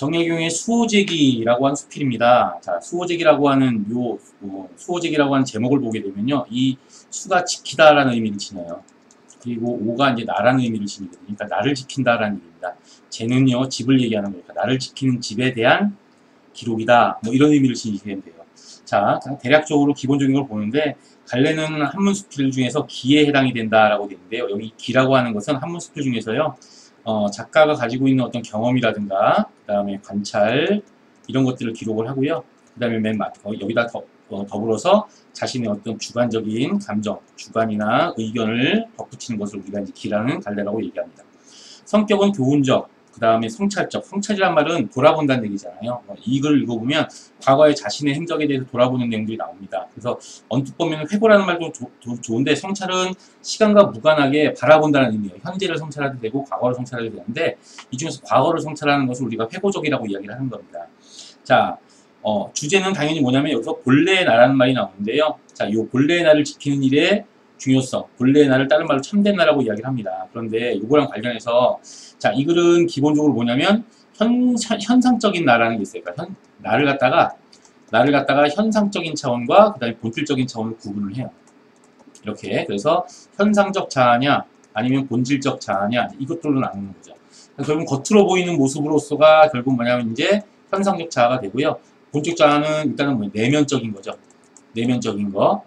정약용의 수호제기라고 하는 수필입니다. 자, 수호제기라고 하는 수호제기라고 하는 제목을 보게 되면요, 이 수가 지키다라는 의미를 지녀요. 그리고 오가 이제 나라는 의미를 지니거든요. 그러니까 나를 지킨다라는 의미입니다. 제는요, 집을 얘기하는 거니까 나를 지키는 집에 대한 기록이다. 뭐 이런 의미를 지니시면 돼요. 자, 대략적으로 기본적인 걸 보는데 갈래는 한문 수필 중에서 기에 해당이 된다라고 되는데요. 여기 기라고 하는 것은 한문 수필 중에서요. 작가가 가지고 있는 어떤 경험이라든가 그 다음에 관찰 이런 것들을 기록을 하고요. 그 다음에 여기다 더불어서 자신의 어떤 주관적인 감정, 주관이나 의견을 덧붙이는 것을 우리가 이제 기라는 갈래라고 얘기합니다. 성격은 교훈적, 그 다음에 성찰적. 성찰이란 말은 돌아본다는 얘기잖아요. 이걸 읽어보면 과거의 자신의 행적에 대해서 돌아보는 내용들이 나옵니다. 그래서 언뜻 보면 회고라는 말도 좋은데 성찰은 시간과 무관하게 바라본다는 의미예요. 현재를 성찰해도 되고 과거를 성찰해도 되는데 이 중에서 과거를 성찰하는 것을 우리가 회고적이라고 이야기를 하는 겁니다. 자, 주제는 당연히 뭐냐면 여기서 본래의 나라는 말이 나오는데요. 자, 요 본래의 나를 지키는 일의 중요성, 본래의 나를 다른 말로 참된 나라고 이야기를 합니다. 그런데 이거랑 관련해서 자, 이 글은 기본적으로 뭐냐면 현상적인 나라는 게 있어요. 그러니까 나를 갖다가 현상적인 차원과 그다음에 본질적인 차원을 구분을 해요. 이렇게 그래서 현상적 자아냐 아니면 본질적 자아냐 이것들로 나누는 거죠. 결국 겉으로 보이는 모습으로서가 결국 뭐냐면 이제 현상적 자아가 되고요. 본질적 자아는 일단은 뭐 내면적인 거죠. 내면적인 거.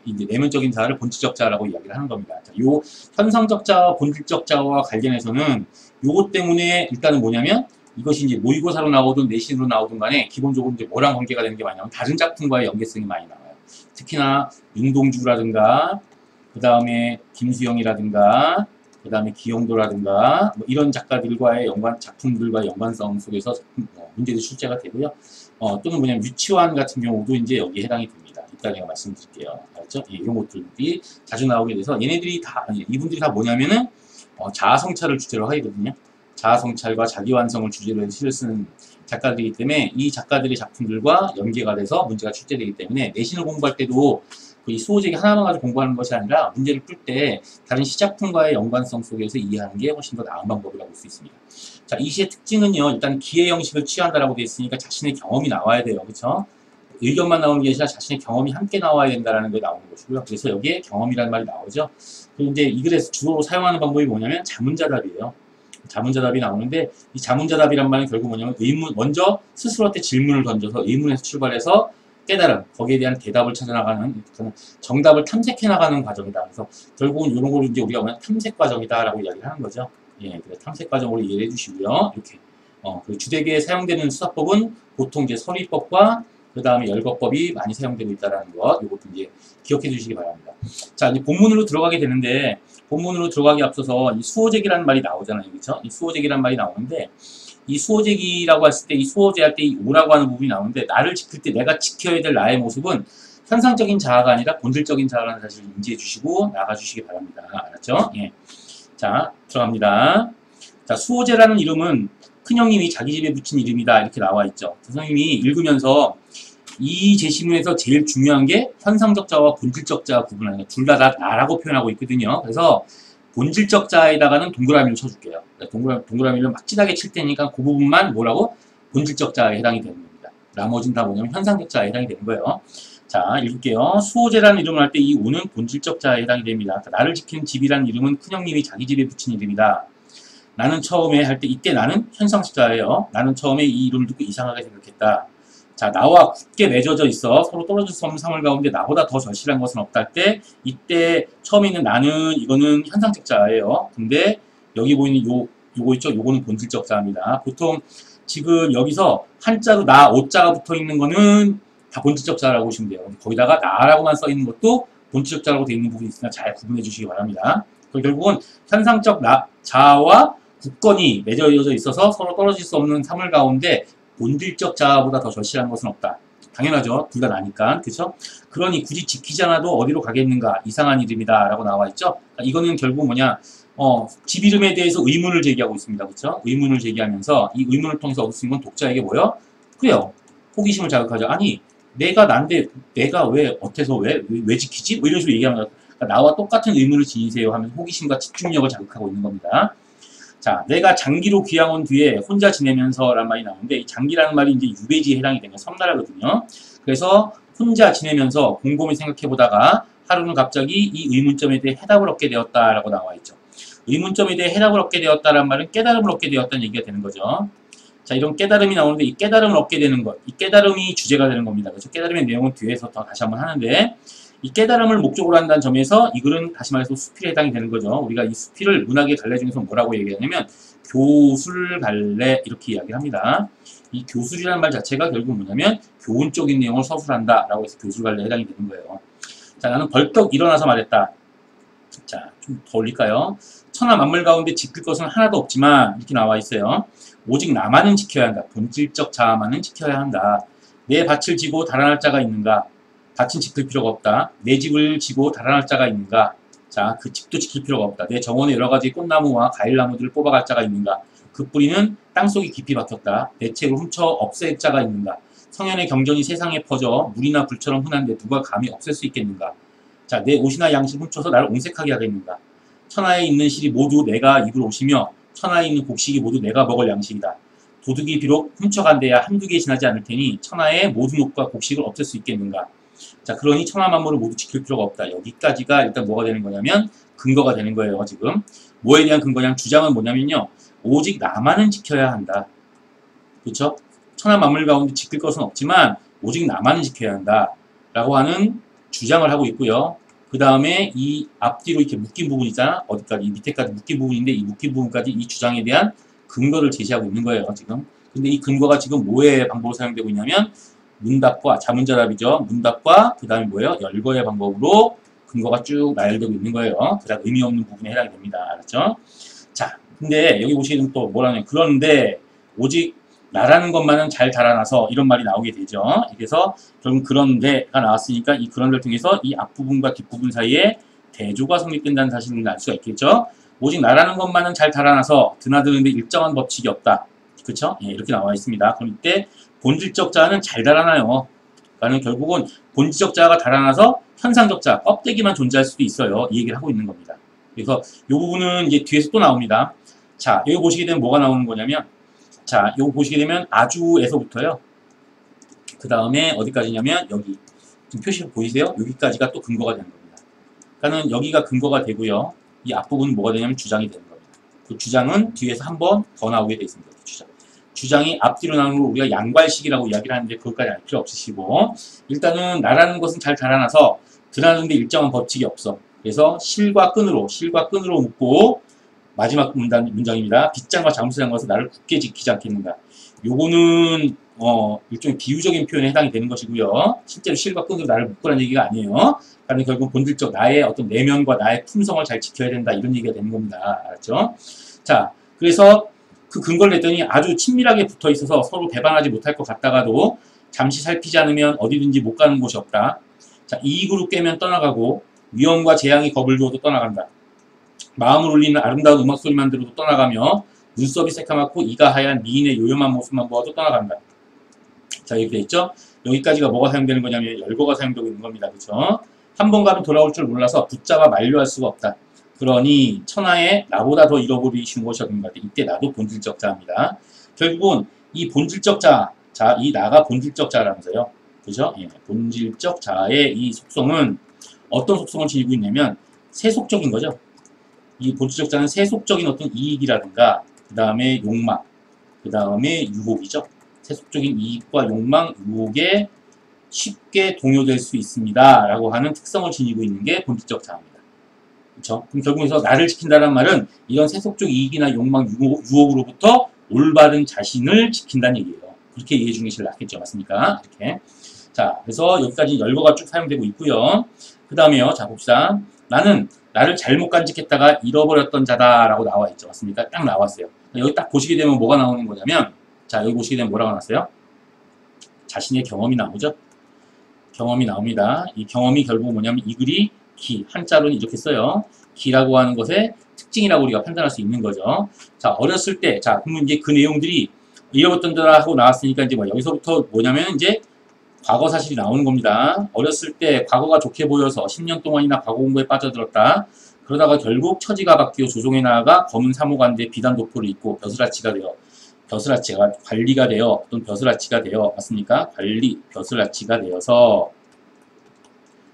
이제 내면적인 자아를 본질적 자아라고 이야기를 하는 겁니다. 자, 요 현상적 자아, 본질적 자아와 관련해서는 요것 때문에 일단은 뭐냐면 이것이 이제 모의고사로 나오든 내신으로 나오든 간에 기본적으로 이제 뭐랑 관계가 되는 게 많냐면 다른 작품과의 연계성이 많이 나와요. 특히나 윤동주라든가 그 다음에 김수영이라든가 그 다음에 기영도라든가 뭐 이런 작가들과의 작품들과의 연관성 속에서 문제도 출제가 되고요. 또는 뭐냐면 유치원 같은 경우도 이제 여기에 해당이 됩니다. 이따 제가 말씀드릴게요. 알았죠? 예, 이런 것들이 자주 나오게 돼서 이분들이 다 뭐냐면은 자아성찰을 주제로 하거든요. 자아성찰과 자기완성을 주제로 해서 시를 쓰는 작가들이기 때문에 이 작가들의 작품들과 연계가 돼서 문제가 출제되기 때문에 내신을 공부할 때도 이 수호제기 하나만 가지고 공부하는 것이 아니라 문제를 풀 때 다른 시작품과의 연관성 속에서 이해하는 게 훨씬 더 나은 방법이라고 볼 수 있습니다. 자, 이 시의 특징은요. 일단 기의 형식을 취한다라고 되어 있으니까 자신의 경험이 나와야 돼요. 그렇죠? 의견만 나오는 게 아니라 자신의 경험이 함께 나와야 된다는 게 나오는 것이고요. 그래서 여기에 경험이라는 말이 나오죠. 그리고 이제 이 글에서 주로 사용하는 방법이 뭐냐면 자문자답이에요. 자문자답이 나오는데 이 자문자답이란 말은 결국 뭐냐면 먼저 스스로한테 질문을 던져서 의문에서 출발해서 깨달음, 거기에 대한 대답을 찾아나가는 정답을 탐색해 나가는 과정이다. 그래서 결국은 이런 걸 이제 우리가 뭐냐 탐색 과정이다라고 이야기를 하는 거죠. 예, 그래서 탐색 과정으로 이해해 주시고요. 이렇게 그 주되게 사용되는 수사법은 보통 이제 서리법과 그 다음에 열거법이 많이 사용되고 있다는 것, 이것도 이제 기억해 주시기 바랍니다. 자, 이제 본문으로 들어가게 되는데, 본문으로 들어가기 앞서서 이 수호제기라는 말이 나오잖아요. 그렇죠? 이 수호제기라는 말이 나오는데, 이 수호제기라고 했을 때, 이 수호제할 때 이 오라고 하는 부분이 나오는데, 나를 지킬 때 내가 지켜야 될 나의 모습은 현상적인 자아가 아니라 본질적인 자아라는 사실을 인지해 주시고 나가 주시기 바랍니다. 알았죠? 예. 자, 들어갑니다. 자, 수호제라는 이름은 큰형님이 자기 집에 붙인 이름이다. 이렇게 나와 있죠. 선생님이 읽으면서 이 제시문에서 제일 중요한 게 현상적 자와 본질적 자와 구분하는 거. 둘 다 나라고 표현하고 있거든요. 그래서 본질적 자에다가는 동그라미를 쳐줄게요. 동그라미를 막 진하게 칠 테니까 그 부분만 뭐라고? 본질적 자에 해당이 되는 겁니다. 나머지는 다 뭐냐면 현상적 자에 해당이 되는 거예요. 자, 읽을게요. 수호제라는 이름을 할 때 이 오는 본질적 자에 해당이 됩니다. 그러니까 나를 지키는 집이라는 이름은 큰형님이 자기 집에 붙인 이름이다. 나는 처음에 할 때 이때 나는 현상적 자예요. 나는 처음에 이 이름을 듣고 이상하게 생각했다. 자, 나와 굳게 맺어져 있어 서로 떨어질 수 없는 사물 가운데 나보다 더 절실한 것은 없다 할 때 이때 처음에 있는 나는 이거는 현상적 자예요. 근데 여기 보이는 요거 있죠? 요거는 본질적 자입니다. 보통 지금 여기서 한자로 나, 오자가 붙어 있는 거는 다 본질적 자라고 보시면 돼요. 거기다가 나라고만 써 있는 것도 본질적 자라고 되어 있는 부분이 있으니까 잘 구분해 주시기 바랍니다. 결국은 현상적 자아와 굳건히 맺어져 있어서 서로 떨어질 수 없는 사물 가운데 본질적 자아보다 더 절실한 것은 없다. 당연하죠. 둘 다 나니까. 그쵸? 그러니 굳이 지키지 않아도 어디로 가겠는가? 이상한 이름이다. 라고 나와 있죠? 이거는 결국 뭐냐? 집 이름에 대해서 의문을 제기하고 있습니다. 그쵸? 의문을 제기하면서 이 의문을 통해서 얻을 수 있는 건 독자에게 뭐요? 그래요. 호기심을 자극하죠. 아니, 내가 난데 내가 왜, 어때서 왜 지키지? 뭐 이런 식으로 얘기하는 거예요. 그러니까 나와 똑같은 의문을 지니세요 하면서 호기심과 집중력을 자극하고 있는 겁니다. 자, 내가 장기로 귀향 온 뒤에 혼자 지내면서란 말이 나오는데, 이 장기라는 말이 이제 유배지에 해당이 되는 섬나라거든요. 그래서 혼자 지내면서 곰곰이 생각해 보다가 하루는 갑자기 이 의문점에 대해 해답을 얻게 되었다라고 나와 있죠. 의문점에 대해 해답을 얻게 되었다란 말은 깨달음을 얻게 되었다는 얘기가 되는 거죠. 자, 이런 깨달음이 나오는데 이 깨달음을 얻게 되는 것, 이 깨달음이 주제가 되는 겁니다. 그래서 깨달음의 내용은 뒤에서 더 다시 한번 하는데, 이 깨달음을 목적으로 한다는 점에서 이 글은 다시 말해서 수필에 해당이 되는 거죠. 우리가 이 수필을 문학의 갈래 중에서 뭐라고 얘기하냐면 교술 갈래 이렇게 이야기합니다. 이 교술이라는 말 자체가 결국 뭐냐면 교훈적인 내용을 서술한다 라고 해서 교술 갈래에 해당이 되는 거예요. 자, 나는 벌떡 일어나서 말했다. 자, 좀 더 올릴까요? 천하 만물 가운데 지킬 것은 하나도 없지만 이렇게 나와 있어요. 오직 나만은 지켜야 한다. 본질적 자아만은 지켜야 한다. 내 밭을 지고 달아날 자가 있는가? 밭은 지킬 필요가 없다. 내 집을 지고 달아날 자가 있는가? 자, 그 집도 지킬 필요가 없다. 내 정원에 여러 가지 꽃나무와 과일나무들을 뽑아갈 자가 있는가? 그 뿌리는 땅속에 깊이 박혔다. 내 책을 훔쳐 없앨 자가 있는가? 성현의 경전이 세상에 퍼져 물이나 불처럼 흔한데 누가 감히 없앨 수 있겠는가? 자, 내 옷이나 양식을 훔쳐서 나를 옹색하게 하겠는가? 천하에 있는 실이 모두 내가 입을 옷이며 천하에 있는 곡식이 모두 내가 먹을 양식이다. 도둑이 비록 훔쳐간 데야 한두 개 지나지 않을 테니 천하의 모든 옷과 곡식을 없앨 수 있겠는가? 자, 그러니 천하 만물을 모두 지킬 필요가 없다. 여기까지가 일단 뭐가 되는 거냐면 근거가 되는 거예요, 지금. 뭐에 대한 근거냐면 주장은 뭐냐면요. 오직 나만은 지켜야 한다. 그렇죠? 천하 만물 가운데 지킬 것은 없지만 오직 나만은 지켜야 한다. 라고 하는 주장을 하고 있고요. 그 다음에 이 앞뒤로 이렇게 묶인 부분 있잖아. 어디까지, 이 밑에까지 묶인 부분인데 이 묶인 부분까지 이 주장에 대한 근거를 제시하고 있는 거예요, 지금. 근데 이 근거가 지금 뭐의 방법으로 사용되고 있냐면 문답과 자문자답이죠. 문답과 그 다음에 뭐예요? 열거의 방법으로 근거가 쭉 나열되고 있는 거예요. 그다음 의미 없는 부분에 해당이 됩니다. 알았죠? 자, 근데 여기 보시게 되면 또 뭐라냐면 그런데 오직 나라는 것만은 잘 달아나서 이런 말이 나오게 되죠. 그래서 결국 그런데가 나왔으니까 이 그런데를 통해서 이 앞부분과 뒷부분 사이에 대조가 성립된다는 사실을 알 수가 있겠죠. 오직 나라는 것만은 잘 달아나서 드나드는데 일정한 법칙이 없다. 그렇죠? 예, 이렇게 나와 있습니다. 그럼 이때 본질적 자아는 잘 달아나요. 그러니까 결국은 본질적 자아가 달아나서 현상적 자아, 껍데기만 존재할 수도 있어요. 이 얘기를 하고 있는 겁니다. 그래서 이 부분은 이제 뒤에서 또 나옵니다. 자, 여기 보시게 되면 뭐가 나오는 거냐면 자, 요거 보시게 되면 아주에서부터요. 그 다음에 어디까지냐면 여기 지금 표시 보이세요? 여기까지가 또 근거가 되는 겁니다. 그러니까는 여기가 근거가 되고요. 이 앞부분은 뭐가 되냐면 주장이 되는 겁니다. 그 주장은 뒤에서 한 번 더 나오게 되어 있습니다. 주장이 앞뒤로 나오는 걸 우리가 양괄식이라고 이야기를 하는데 그것까지 알 필요 없으시고 일단은 나라는 것은 잘 달아나서 드나드는데 일정한 법칙이 없어. 그래서 실과 끈으로 묶고 마지막 문장입니다. 빗장과 잠수장 가서 나를 굳게 지키지 않겠는가. 요거는 일종의 비유적인 표현에 해당이 되는 것이고요. 실제로 실과 끈으로 나를 묶으라는 얘기가 아니에요. 그러니까 결국 본질적 나의 어떤 내면과 나의 품성을 잘 지켜야 된다 이런 얘기가 되는 겁니다. 알았죠? 자, 그래서 그 근거를 냈더니 아주 친밀하게 붙어 있어서 서로 배반하지 못할 것 같다가도 잠시 살피지 않으면 어디든지 못 가는 곳이 없다. 자, 이익으로 깨면 떠나가고 위험과 재앙이 겁을 주어도 떠나간다. 마음을 울리는 아름다운 음악 소리만 들어도 떠나가며 눈썹이 새카맣고 이가 하얀 미인의 요염한 모습만 보아도 떠나간다. 자, 이렇게 돼 있죠? 여기까지가 뭐가 사용되는 거냐면 열거가 사용되고 있는 겁니다. 그렇죠? 한 번 가면 돌아올 줄 몰라서 붙잡아 만류할 수가 없다. 그러니 천하에 나보다 더 잃어버리기 쉬운 것이 없는 것 같아. 이때 나도 본질적 자입니다. 결국은 이 본질적 자, 이 나가 본질적 자라면서요. 그죠? 예, 본질적 자의 이 속성은 어떤 속성을 지니고 있냐면 세속적인 거죠. 이 본질적 자는 세속적인 어떤 이익이라든가 그 다음에 욕망, 그 다음에 유혹이죠. 세속적인 이익과 욕망, 유혹에 쉽게 동요될 수 있습니다. 라고 하는 특성을 지니고 있는 게 본질적 자입니다. 그렇죠? 그럼 결국에서 나를 지킨다는 말은 이런 세속적 이익이나 욕망, 유혹으로부터 올바른 자신을 지킨다는 얘기예요. 그렇게 이해해 주는 게 제일 낫겠죠. 맞습니까? 이렇게. 자, 그래서 여기까지 열거가 쭉 사용되고 있고요. 그 다음에요. 자, 봅시다. 나는 나를 잘못 간직했다가 잃어버렸던 자다라고 나와 있죠. 맞습니까? 딱 나왔어요. 여기 딱 보시게 되면 뭐가 나오는 거냐면 자, 여기 보시게 되면 뭐라고 나왔어요? 자신의 경험이 나오죠? 경험이 나옵니다. 이 경험이 결국 뭐냐면 이 글이 기, 한자로는 이렇게 써요. 기라고 하는 것의 특징이라고 우리가 판단할 수 있는 거죠. 자, 어렸을 때, 자, 그러면 이제 그 내용들이 잃어버렸던 자라 하고 나왔으니까 이제 뭐 여기서부터 뭐냐면 이제 과거 사실이 나오는 겁니다. 어렸을 때 과거가 좋게 보여서 10년 동안이나 과거 공부에 빠져들었다. 그러다가 결국 처지가 바뀌어 조종에 나아가 검은 사모관대 비단 도포를 입고 벼슬아치가 되어 벼슬아치가 관리가 되어 또는 벼슬아치가 되어 맞습니까? 관리 벼슬아치가 되어서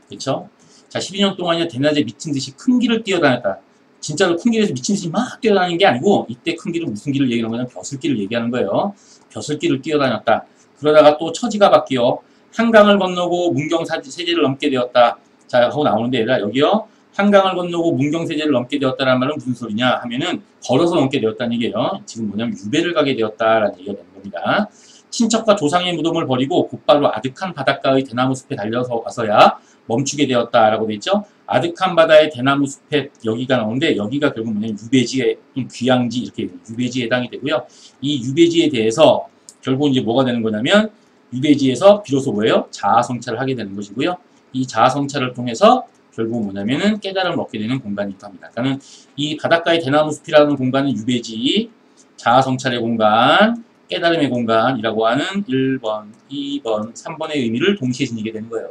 그렇죠? 자 12년 동안이나 대낮에 미친 듯이 큰 길을 뛰어다녔다. 진짜로 큰 길에서 미친 듯이 막 뛰어다니는 게 아니고 이때 큰 길은 무슨 길을 얘기하는 거냐면 벼슬길을 얘기하는 거예요. 벼슬길을 뛰어다녔다. 그러다가 또 처지가 바뀌어 한강을 건너고 문경세제를 넘게 되었다. 자 하고 나오는데 얘들아 여기요. 한강을 건너고 문경세제를 넘게 되었다는 말은 무슨 소리냐 하면은 걸어서 넘게 되었다는 얘기예요. 지금 뭐냐면 유배를 가게 되었다라는 얘기가 되는 겁니다. 친척과 조상의 무덤을 버리고 곧바로 아득한 바닷가의 대나무 숲에 달려서 와서야 멈추게 되었다라고 돼 있죠. 아득한 바다의 대나무 숲에 여기가 나오는데 여기가 결국 뭐냐면 유배지의 귀향지 이렇게 유배지에 해당이 되고요. 이 유배지에 대해서 결국 이제 뭐가 되는 거냐면 유배지에서 비로소 뭐예요? 자아성찰을 하게 되는 것이고요. 이 자아성찰을 통해서 결국 뭐냐면은 깨달음을 얻게 되는 공간이기도 합니다. 그러니까 이 바닷가의 대나무 숲이라는 공간은 유배지, 자아성찰의 공간, 깨달음의 공간이라고 하는 1번, 2번, 3번의 의미를 동시에 지니게 되는 거예요.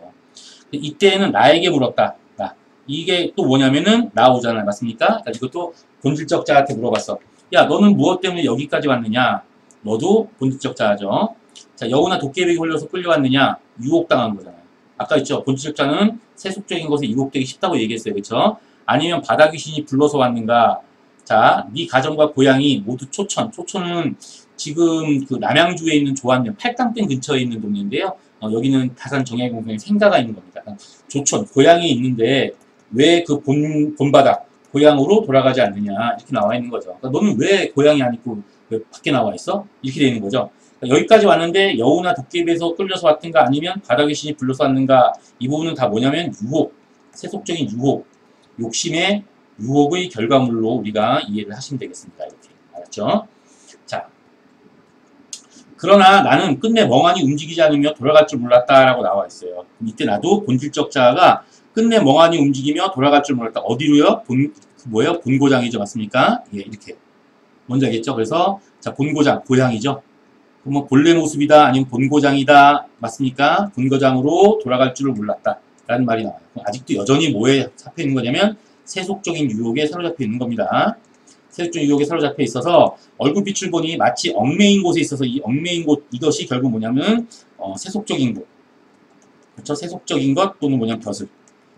이때는 나에게 물었다. 이게 또 뭐냐면은 나오잖아요. 맞습니까? 그러니까 이것도 본질적 자한테 물어봤어. 야, 너는 무엇 때문에 여기까지 왔느냐? 너도 본질적 자아죠. 자, 여우나 도깨비에 홀려서 끌려왔느냐? 유혹당한 거잖아요. 아까 있죠. 본질적 자는 세속적인 것에 유혹되기 쉽다고 얘기했어요. 그렇죠? 아니면 바다 귀신이 불러서 왔는가? 자, 네 가정과 고향이 모두 초천. 초천은 지금 그 남양주에 있는 조안면 팔당댐 근처에 있는 동네인데요. 여기는 다산 정약공원에 생가가 있는 겁니다. 조천, 고향이 있는데 왜 그 본바닥, 고향으로 돌아가지 않느냐 이렇게 나와 있는 거죠. 그러니까 너는 왜 고향이 아니고 왜 밖에 나와 있어? 이렇게 되는 거죠. 그러니까 여기까지 왔는데 여우나 도깨비에서 끌려서 왔든가 아니면 바다 귀신이 불러서 왔는가 이 부분은 다 뭐냐면 유혹, 세속적인 유혹, 욕심의 유혹의 결과물로 우리가 이해를 하시면 되겠습니다. 이렇게 알았죠? 자, 그러나 나는 끝내 멍하니 움직이지 않으며 돌아갈 줄 몰랐다라고 나와 있어요. 이때 나도 본질적 자아가 끝내 멍하니 움직이며 돌아갈 줄 몰랐다. 어디로요? 뭐예요? 본고장이죠. 맞습니까? 예, 이렇게. 뭔지 알겠죠? 그래서, 자, 본고장, 고향이죠. 그러면 본래 모습이다, 아니면 본고장이다. 맞습니까? 본고장으로 돌아갈 줄을 몰랐다. 라는 말이 나와요. 아직도 여전히 뭐에 잡혀 있는 거냐면, 세속적인 유혹에 사로잡혀 있는 겁니다. 세속적인 유혹에 사로잡혀 있어서, 얼굴빛을 보니 마치 얽매인 곳에 있어서 이 얽매인 곳, 이것이 결국 뭐냐면, 세속적인 곳. 그렇죠? 세속적인 것 또는 뭐냐면 벼슬.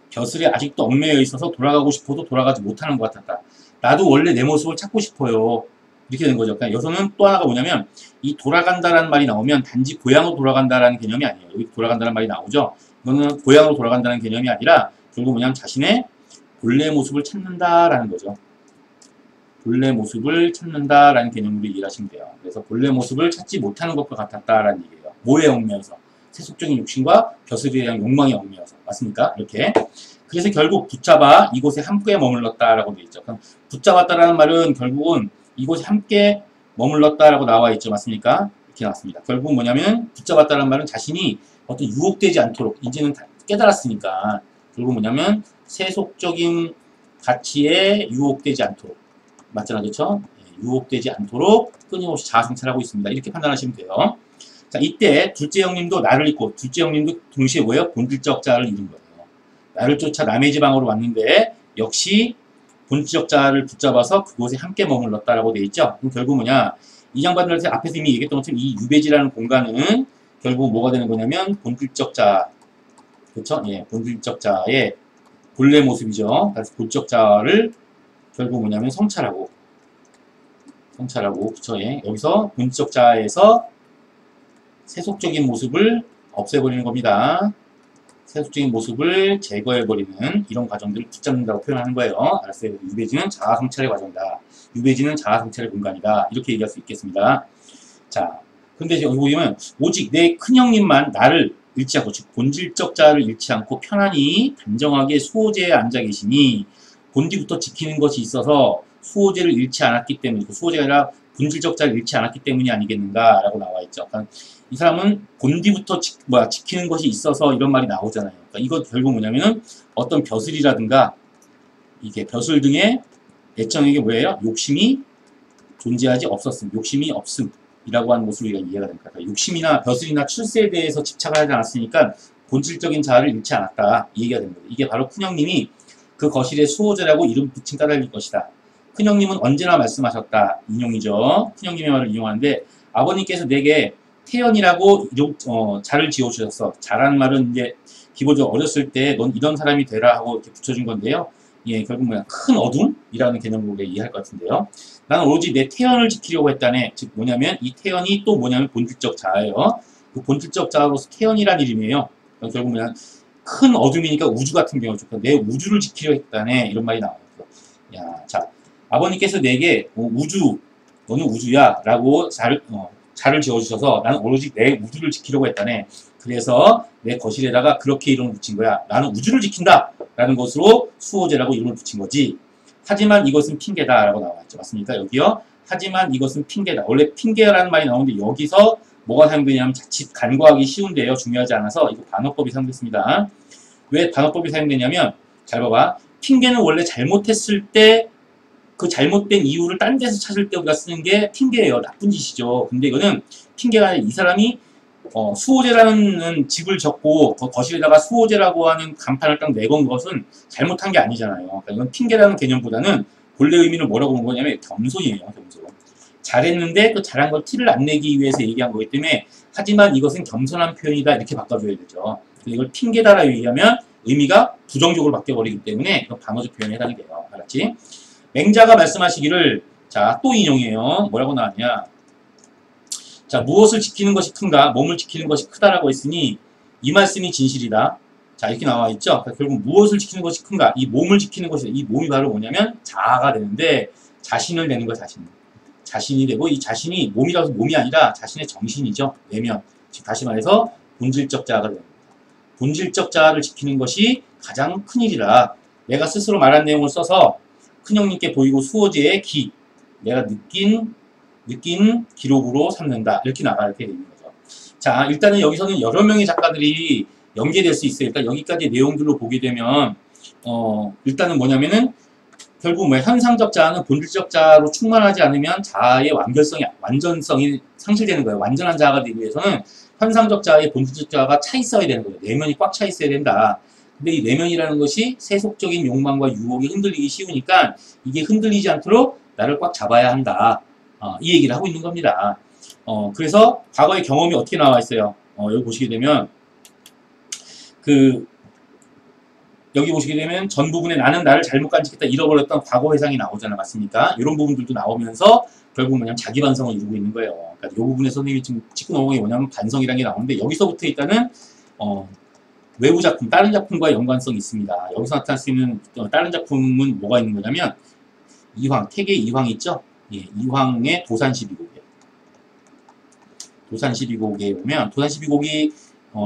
벼슬에 아직도 얽매여 있어서 돌아가고 싶어도 돌아가지 못하는 것 같았다. 나도 원래 내 모습을 찾고 싶어요. 이렇게 된 거죠. 그러니까 여기서는 또 하나가 뭐냐면 이 돌아간다라는 말이 나오면 단지 고향으로 돌아간다라는 개념이 아니에요. 여기 돌아간다는 말이 나오죠. 이거는 고향으로 돌아간다는 개념이 아니라 결국 뭐냐면 자신의 본래 모습을 찾는다라는 거죠. 본래 모습을 찾는다라는 개념으로 이해하시면 돼요. 그래서 본래 모습을 찾지 못하는 것과 같았다라는 얘기예요. 뭐에 얽매여서? 세속적인 욕심과 벼슬에 대한 욕망에 얽매여서. 맞습니까? 이렇게. 그래서 결국 붙잡아 이곳에 함께 머물렀다라고 되어 있죠. 그럼 붙잡았다라는 말은 결국은 이곳에 함께 머물렀다라고 나와 있죠. 맞습니까? 이렇게 나왔습니다. 결국은 뭐냐면 붙잡았다라는 말은 자신이 어떤 유혹되지 않도록 이제는 깨달았으니까 결국 뭐냐면 세속적인 가치에 유혹되지 않도록 맞잖아요. 그렇죠? 유혹되지 않도록 끊임없이 자아성찰하고 있습니다. 이렇게 판단하시면 돼요. 자, 이때 둘째 형님도 나를 잊고 둘째 형님도 동시에 뭐예요? 본질적 자아를 잃은 거예요. 나를 쫓아 남의 지방으로 왔는데 역시 본질적 자아를 붙잡아서 그곳에 함께 머물렀다라고 돼 있죠. 그럼 결국 뭐냐? 이 양반들한테 앞에서 이미 얘기했던 것처럼 이 유배지라는 공간은 결국 뭐가 되는 거냐면 본질적 자아, 그렇죠? 예, 본질적 자아의 본래 모습이죠. 그래서 본질적 자아를 결국 뭐냐면 성찰하고, 그렇죠? 예, 여기서 본질적 자아에서 세속적인 모습을 없애버리는 겁니다. 세속적인 모습을 제거해버리는 이런 과정들을 붙잡는다고 표현하는 거예요. 알았어요? 유배지는 자아성찰의 과정이다. 유배지는 자아성찰의 공간이다. 이렇게 얘기할 수 있겠습니다. 자, 근데 여기 보면 오직 내 큰형님만 나를 잃지 않고, 즉 본질적 자아를 잃지 않고 편안히 단정하게 수호제에 앉아 계시니 본디부터 지키는 것이 있어서 수호제를 잃지 않았기 때문에, 수호제가 아니라 본질적 자아를 잃지 않았기 때문이 아니겠는가라고 나와 있죠. 그러니까 이 사람은 본디부터 지키는 것이 있어서 이런 말이 나오잖아요. 그러니까 이거 결국 뭐냐면은 어떤 벼슬이라든가 이게 벼슬 등의 애정에게 뭐예요? 욕심이 존재하지 없었음, 욕심이 없음이라고 하는 것으로 우리가 이해가 됩니다. 그러니까 욕심이나 벼슬이나 출세에 대해서 집착을 하지 않았으니까 본질적인 자아를 잃지 않았다 이 얘기가 됩니다. 이게 바로 큰형님이 그 거실에 수호제라고 이름 붙인 까닭일 것이다. 큰형님은 언제나 말씀하셨다. 인용이죠. 큰형님의 말을 인용하는데 아버님께서 내게 태연이라고 자를 지어주셨어. 자라는 말은 이제 기본적으로 어렸을 때 넌 이런 사람이 되라 하고 이렇게 붙여준 건데요. 예, 결국 뭐야 큰 어둠이라는 개념으로 이해할 것 같은데요. 나는 오로지 내 태연을 지키려고 했다네. 즉 뭐냐면 이 태연이 또 뭐냐면 본질적 자아예요. 그 본질적 자아로서 태연이란 이름이에요. 결국 뭐냐 큰 어둠이니까 우주 같은 경우죠. 내 우주를 지키려 했다네. 이런 말이 나와요. 야, 자 아버님께서 내게 우주 너는 우주야 라고 자를 지어주셔서 나는 오로지 내 우주를 지키려고 했다네. 그래서 내 거실에다가 그렇게 이름을 붙인 거야. 나는 우주를 지킨다 라는 것으로 수호제라고 이름을 붙인 거지. 하지만 이것은 핑계다 라고 나와있죠. 맞습니까? 여기요. 하지만 이것은 핑계다. 원래 핑계라는 말이 나오는데 여기서 뭐가 사용되냐면 자칫 간과하기 쉬운데요. 중요하지 않아서 이거 반어법이 사용됐습니다. 왜 반어법이 사용되냐면 잘 봐봐. 핑계는 원래 잘못했을 때 그 잘못된 이유를 딴 데서 찾을 때 우리가 쓰는 게 핑계예요. 나쁜 짓이죠. 근데 이거는 핑계가 아니라 이 사람이 수호제라는 집을 적고 거실에다가 수호제라고 하는 간판을 딱 내건 것은 잘못한 게 아니잖아요. 그러니까 이건 핑계라는 개념보다는 본래 의미는 뭐라고 본 거냐면 겸손이에요. 겸손. 잘했는데 그 잘한 걸 티를 안 내기 위해서 얘기한 거기 때문에 하지만 이것은 겸손한 표현이다 이렇게 바꿔줘야 되죠. 이걸 핑계다라고 얘기하면 의미가 부정적으로 바뀌어버리기 때문에 이건 방어적 표현에 해당이 돼요. 알았지? 맹자가 말씀하시기를 자, 또 인용해요. 뭐라고 나왔냐? 자, 무엇을 지키는 것이 큰가? 몸을 지키는 것이 크다라고 했으니 이 말씀이 진실이다. 자, 이렇게 나와 있죠. 그러니까 결국 무엇을 지키는 것이 큰가? 이 몸을 지키는 것이 이 몸이 바로 뭐냐면 자아가 되는데 자신을 내는 거 자신. 자신이 되고 이 자신이 몸이라서 몸이 아니라 자신의 정신이죠. 내면. 즉 다시 말해서 본질적 자아가 되는 겁니다. 본질적 자아를 지키는 것이 가장 큰 일이라. 내가 스스로 말한 내용을 써서 큰형님께 보이고 수호제의 기, 내가 느낀 기록으로 삼는다. 이렇게 나가게 되는 거죠. 자, 일단은 여기서는 여러 명의 작가들이 연계될 수 있어요. 일단 여기까지 내용들로 보게 되면, 일단은 뭐냐면은, 결국 뭐 현상적 자아는 본질적 자아로 충만하지 않으면 자아의 완전성이 상실되는 거예요. 완전한 자아가 되기 위해서는 현상적 자아의 본질적 자아가 차 있어야 되는 거예요. 내면이 꽉 차 있어야 된다. 근데 이 내면이라는 것이 세속적인 욕망과 유혹이 흔들리기 쉬우니까 이게 흔들리지 않도록 나를 꽉 잡아야 한다. 이 얘기를 하고 있는 겁니다. 그래서 과거의 경험이 어떻게 나와 있어요? 여기 보시게 되면 여기 보시게 되면 전 부분에 나는 나를 잘못 간직했다 잃어버렸던 과거 회상이 나오잖아. 맞습니까? 이런 부분들도 나오면서 결국 뭐냐면 자기 반성을 이루고 있는 거예요. 그러니까 이 부분에 선생님이 지금 짚고 넘어간 게 뭐냐면 반성이라는 게 나오는데 여기서부터 일단은 외부 작품, 다른 작품과 연관성이 있습니다. 여기서 나타날 수 있는 다른 작품은 뭐가 있는 거냐면 이황, 태계 이황 있죠? 예, 이황의 도산 12곡이에요. 도산 12곡에 보면 도산 12곡이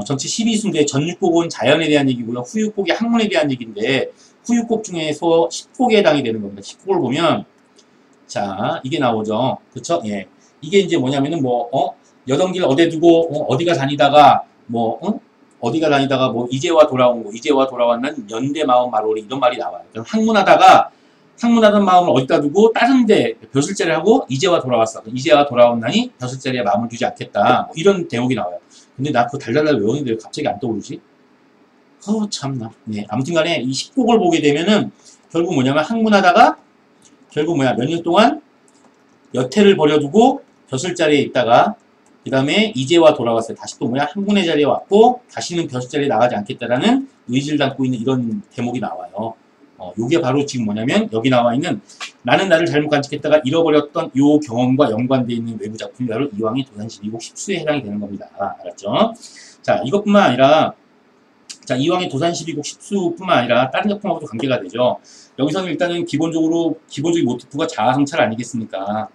전체 12수인데 전육곡은 자연에 대한 얘기고요. 후육곡이 학문에 대한 얘기인데 후육곡 중에서 10곡에 해당이 되는 겁니다. 10곡을 보면 자 이게 나오죠. 그쵸? 예. 이게 이제 뭐냐면은 여던길 어디 두고 어디가 다니다가 어디가 다니다가 이제와 돌아온 거 이제와 돌아왔는 연대 마음 마로리 이런 말이 나와요. 항문하던 마음을 어디다 두고 다른 데 벼슬자리 하고 이제와 돌아왔어. 이제와 돌아온다니 벼슬자리에 마음을 두지 않겠다. 이런 대목이 나와요. 근데 나 그거 달달달 외우는데 왜 갑자기 안 떠오르지? 참나. 네, 아무튼 간에 이 10곡을 보게 되면은 결국 뭐냐면 항문하다가 결국 몇 년 동안 여태를 버려두고 벼슬자리에 있다가 그 다음에 이제와 돌아왔어요. 다시 또 항문의 자리에 왔고 다시는 벼슬자리에 나가지 않겠다라는 의지를 담고 있는 이런 대목이 나와요. 요게 바로 지금 뭐냐면 여기 나와 있는 나는 나를 잘못 간직했다가 잃어버렸던 요 경험과 연관되어 있는 외부 작품이 바로 이황의 도산 12곡 10수에 해당이 되는 겁니다. 알았죠? 자, 이것뿐만 아니라 자, 이황의 도산 12곡 10수뿐만 아니라 다른 작품하고도 관계가 되죠. 여기서는 일단은 기본적인 모티프가 자아성찰 아니겠습니까?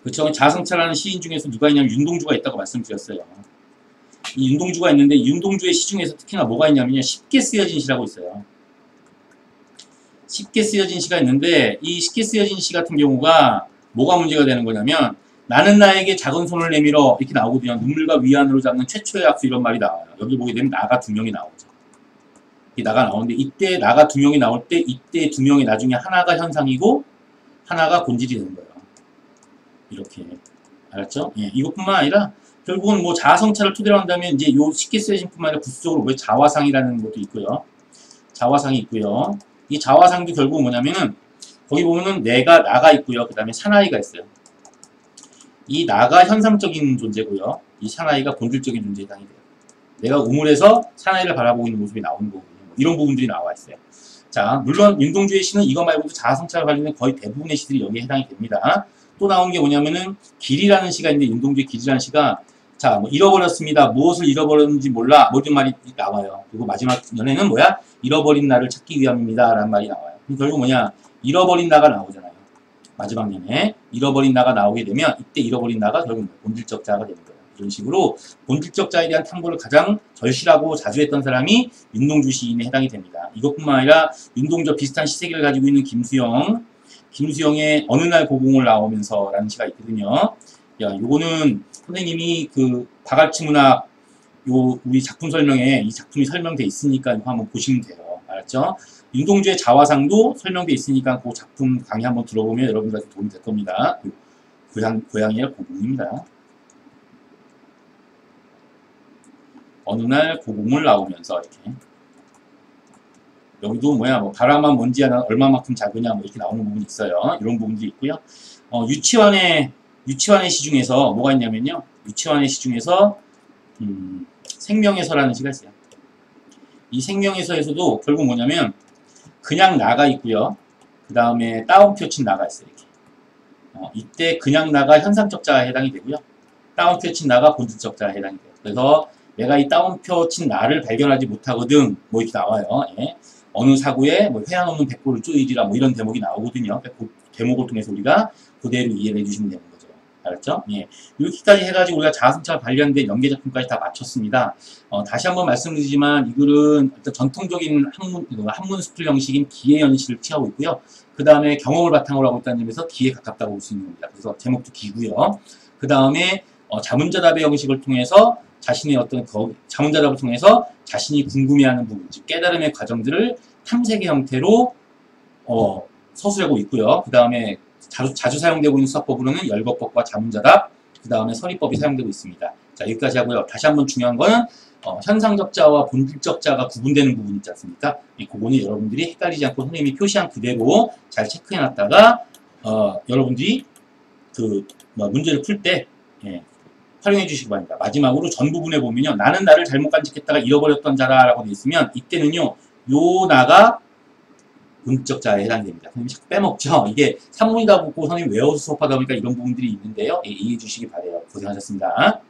그렇죠. 자아성찰하는 시인 중에서 누가 있냐면 윤동주가 있다고 말씀드렸어요. 이 윤동주가 있는데 윤동주의 시 중에서 특히나 뭐가 있냐면요. 쉽게 쓰여진 시라고 있어요. 쉽게 쓰여진 시가 있는데 이 쉽게 쓰여진 시 같은 경우가 뭐가 문제가 되는 거냐면 나는 나에게 작은 손을 내밀어 이렇게 나오거든요. 눈물과 위안으로 잡는 최초의 악수 이런 말이 나와요. 여기 보게 되면 나가 두 명이 나오죠. 이 나가 나오는데 이때 나가 두 명이 나올 때 이때 두 명이 나중에 하나가 현상이고 하나가 본질이 되는 거예요. 이렇게 알았죠? 예, 이것뿐만 아니라 결국은 자아성찰을 토대로 한다면 이제 요 쉽게 쓰여진 뿐만 아니라 부수적으로 왜 자화상이라는 것도 있고요. 자화상이 있고요. 이 자화상도 결국 뭐냐면은 거기 보면은 내가 나가 있고요. 그 다음에 사나이가 있어요. 이 나가 현상적인 존재고요. 이 사나이가 본질적인 존재에 해당이 돼요. 내가 우물에서 사나이를 바라보고 있는 모습이 나오는 거거든요. 이런 부분들이 나와 있어요. 자, 물론 윤동주의 시는 이거 말고도 자아성찰과 관련된 거의 대부분의 시들이 여기에 해당이 됩니다. 또 나온 게 뭐냐면은 길이라는 시가 있는데 윤동주의 길이라는 시가 자, 뭐 잃어버렸습니다. 무엇을 잃어버렸는지 몰라. 모든 말이 나와요. 그리고 마지막 연에는 뭐야? 잃어버린 나를 찾기 위함입니다. 라는 말이 나와요. 결국 뭐냐? 잃어버린 나가 나오잖아요. 마지막 연에 잃어버린 나가 나오게 되면 이때 잃어버린 나가 결국 본질적 자가 되는 거예요. 이런 식으로 본질적 자에 대한 탐구를 가장 절실하고 자주 했던 사람이 윤동주 시인에 해당이 됩니다. 이것뿐만 아니라 윤동주와 비슷한 시세계를 가지고 있는 김수영의 어느 날 고공을 나오면서 라는 시가 있거든요. 야, 요거는 선생님이 그 바갈치 문학 우리 작품 설명에 이 작품이 설명돼 있으니까 이거 한번 보시면 돼요. 알았죠? 윤동주의 자화상도 설명돼 있으니까 그 작품 강의 한번 들어보면 여러분들한테 도움이 될 겁니다. 고양이의 고공입니다. 어느 날 고공을 나오면서 이렇게 여기도 뭐야 뭐 바람아 먼지 하나 얼마만큼 작으냐 뭐 이렇게 나오는 부분이 있어요. 이런 부분들이 있고요. 유치원의 시 중에서 뭐가 있냐면요. 유치원의 시 중에서 생명에서라는 시가 있어요. 이 생명에서에서도 결국 뭐냐면 그냥 나가 있고요. 그 다음에 따옴표 친 나가 있어요. 이렇게. 이때 그냥 나가 현상적 자에 해당이 되고요. 따옴표 친 나가 본질적 자에 해당이 돼요. 그래서 내가 이 따옴표 친 나를 발견하지 못하거든 뭐 이렇게 나와요. 예. 어느 사고에 뭐 회한 없는 백골을 쪼이리라 뭐 이런 대목이 나오거든요. 그 대목을 통해서 우리가 그대로 이해를 해주시면 되는 거죠. 알았죠? 예. 이렇게까지 해가지고 우리가 자아성찰 관련된 연계 작품까지 다 마쳤습니다. 다시 한번 말씀드리지만 이 글은 일단 전통적인 한문 스플 형식인 기의 연시를 취하고 있고요. 그 다음에 경험을 바탕으로 하고 있다는 점에서 기에 가깝다고 볼 수 있는 겁니다. 그래서 제목도 기고요. 그 다음에 자문자답의 형식을 통해서 자신의 어떤 자문자답을 통해서 자신이 궁금해하는 부분, 즉 깨달음의 과정들을 탐색의 형태로 서술하고 있고요. 그 다음에 자주 사용되고 있는 수학법으로는 열거법과 자문자답, 그 다음에 서리법이 사용되고 있습니다. 자, 여기까지 하고요. 다시 한번 중요한 거는 현상적 자와 본질적 자가 구분되는 부분 있지 않습니까? 그거는 여러분들이 헷갈리지 않고 선생님이 표시한 그대로 잘 체크해놨다가 여러분들이 문제를 풀 때 활용해 주시기 바랍니다. 마지막으로 전 부분에 보면요. 나는 나를 잘못 간직했다가 잃어버렸던 자라라고 되어 있으면 이때는요. 요 나가 본질적 자에 해당이 됩니다. 선생님이 자꾸 빼먹죠. 이게 산문이다 보고 선생님 외워서 수업하다 보니까 이런 부분들이 있는데요. 이해해 주시기 바라요. 고생하셨습니다.